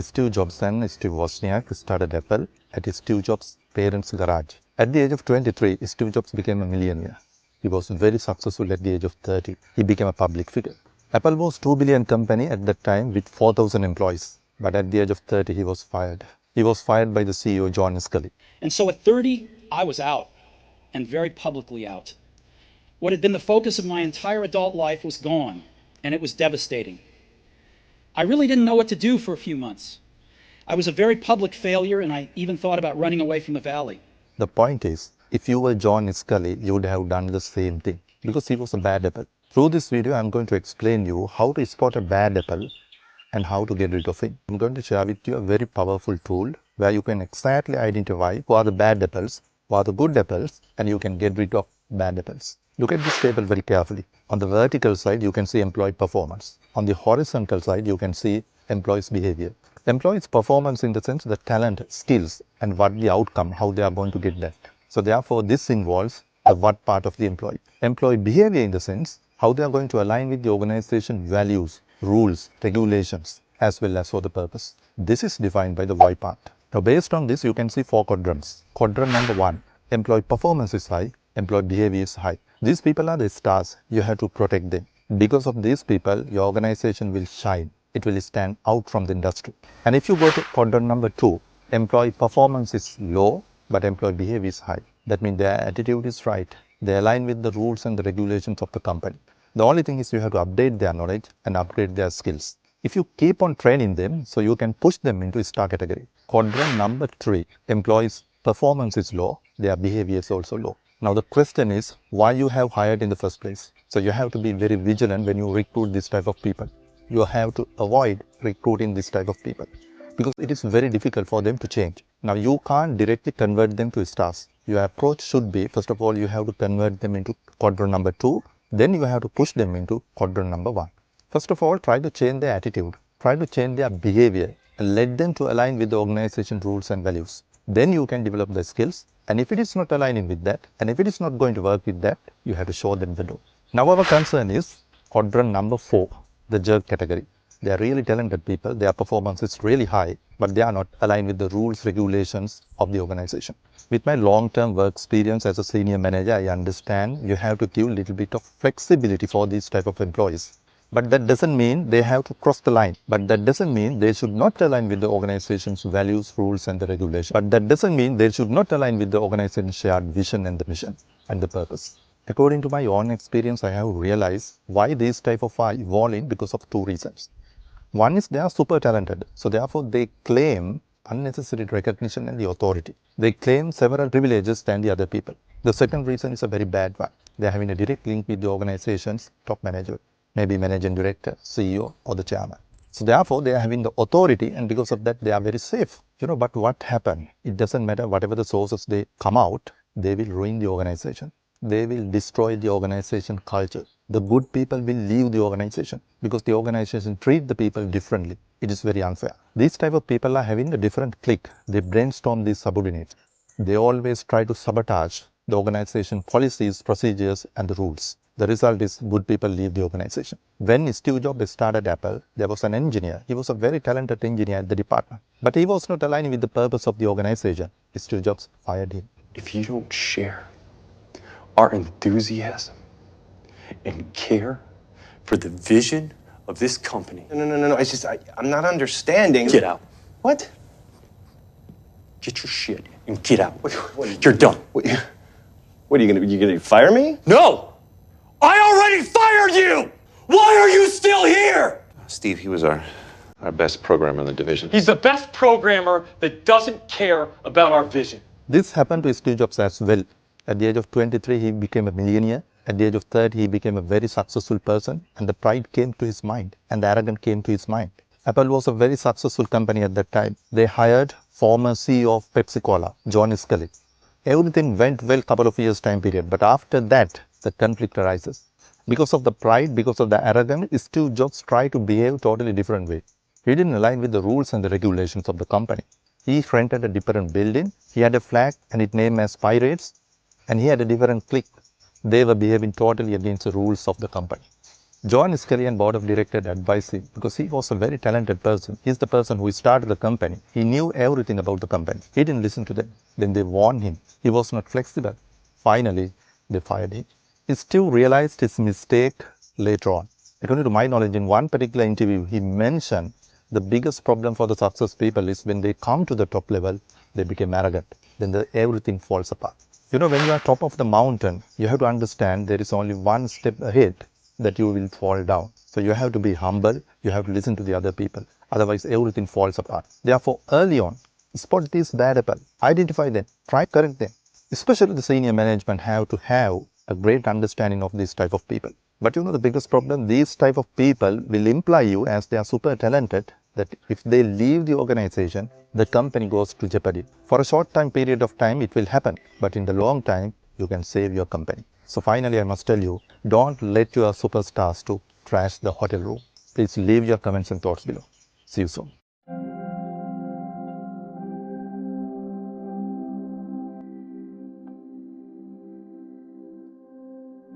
Steve Jobs and Steve Wozniak started Apple at Steve Jobs' parents' garage. At the age of 23, Steve Jobs became a millionaire. He was very successful at the age of 30. He became a public figure. Apple was $2 billion company at that time with 4,000 employees. But at the age of 30, he was fired. He was fired by the CEO, John Sculley. And so at 30, I was out, and very publicly out. What had been the focus of my entire adult life was gone, and it was devastating. I really didn't know what to do for a few months. I was a very public failure, and I even thought about running away from the valley. The point is, if you were John Sculley, you would have done the same thing because he was a bad apple. Through this video, I'm going to explain you how to spot a bad apple and how to get rid of it. I'm going to share with you a very powerful tool where you can exactly identify who are the bad apples, who are the good apples, and you can get rid of bad apples. Look at this table very carefully. On the vertical side, you can see employee performance. On the horizontal side, you can see employees' behavior. Employees' performance in the sense the talent, skills, and what the outcome, how they are going to get that. So therefore, this involves the what part of the employee. Employee behavior in the sense how they are going to align with the organization values, rules, regulations, as well as for the purpose. This is defined by the why part. Now, based on this, you can see 4 quadrants. Quadrant number 1, employee performance is high, employee behavior is high. These people are the stars. You have to protect them. Because of these people, your organization will shine. It will stand out from the industry. And if you go to quadrant number 2, employee performance is low, but employee behavior is high. That means their attitude is right. They align with the rules and the regulations of the company. The only thing is you have to update their knowledge and upgrade their skills. If you keep on training them, so you can push them into a star category. Quadrant number 3, employees' performance is low, their behavior is also low. Now the question is why you have hired in the first place. So you have to be very vigilant when you recruit this type of people. You have to avoid recruiting this type of people because it is very difficult for them to change. Now you can't directly convert them to stars. Your approach should be, first of all, you have to convert them into quadrant number 2. Then you have to push them into quadrant number 1. First of all, try to change their attitude. Try to change their behavior and let them to align with the organization rules and values. Then you can develop the skills. And if it is not aligning with that, and if it is not going to work with that, you have to show them the door. Now our concern is quadrant number 4, the jerk category. They are really talented people. Their performance is really high, but they are not aligned with the rules, regulations of the organization. With my long-term work experience as a senior manager, I understand you have to give a little bit of flexibility for these type of employees. But that doesn't mean they have to cross the line. But that doesn't mean they should not align with the organization's values, rules, and the regulations. But that doesn't mean they should not align with the organization's shared vision and the mission and the purpose. According to my own experience, I have realized why these type of are evolving because of 2 reasons. One is they are super talented. So therefore, they claim unnecessary recognition and the authority. They claim several privileges than the other people. The second reason is a very bad one. They are having a direct link with the organization's top manager. Maybe managing director, CEO, or the chairman. So therefore, they are having the authority, and because of that, they are very safe. But what happened? It doesn't matter whatever the sources they come out, they will ruin the organization. They will destroy the organization culture. The good people will leave the organization because the organization treat the people differently. It is very unfair. These type of people are having a different clique. They brainstorm these subordinates. They always try to sabotage the organization policies, procedures, and the rules. The result is good people leave the organization. When Steve Jobs started Apple, there was an engineer. He was a very talented engineer at the department. But he was not aligning with the purpose of the organization. Steve Jobs fired him. If you don't share our enthusiasm and care for the vision of this company. No. It's just, I'm not understanding. Get out. What? Get your shit and get out. You're done. What are you gonna fire me? No! I already fired you! Why are you still here? Steve, he was our best programmer in the division. He's the best programmer that doesn't care about our vision. This happened to Steve Jobs as well. At the age of 23, he became a millionaire. At the age of 30, he became a very successful person, and the pride came to his mind, and the arrogance came to his mind. Apple was a very successful company at that time. They hired former CEO of Pepsi-Cola, John Sculley. Everything went well couple of years time period, but after that, the conflict arises. Because of the pride, because of the arrogance, Steve Jobs tried to behave totally different way. He didn't align with the rules and the regulations of the company. He rented a different building. He had a flag and it named as Pirates, and he had a different clique. They were behaving totally against the rules of the company. John Scully and board of directors advised him because he was a very talented person. He's the person who started the company. He knew everything about the company. He didn't listen to them. Then they warned him. He was not flexible. Finally, they fired him. He still realized his mistake later on. According to my knowledge, in one particular interview, he mentioned the biggest problem for the success people is when they come to the top level, they become arrogant. Then everything falls apart. You know, when you are top of the mountain, you have to understand there is only one step ahead that you will fall down. So you have to be humble. You have to listen to the other people. Otherwise, everything falls apart. Therefore, early on, spot these bad apple. Identify them. Try to correct them. Especially the senior management have to have a great understanding of this type of people. But you know the biggest problem, these type of people will imply you as they are super talented that if they leave the organization, the company goes to jeopardy. For a short time period of time, it will happen. But in the long time, you can save your company. So finally, I must tell you, don't let your superstars to trash the hotel room. Please leave your comments and thoughts below. See you soon.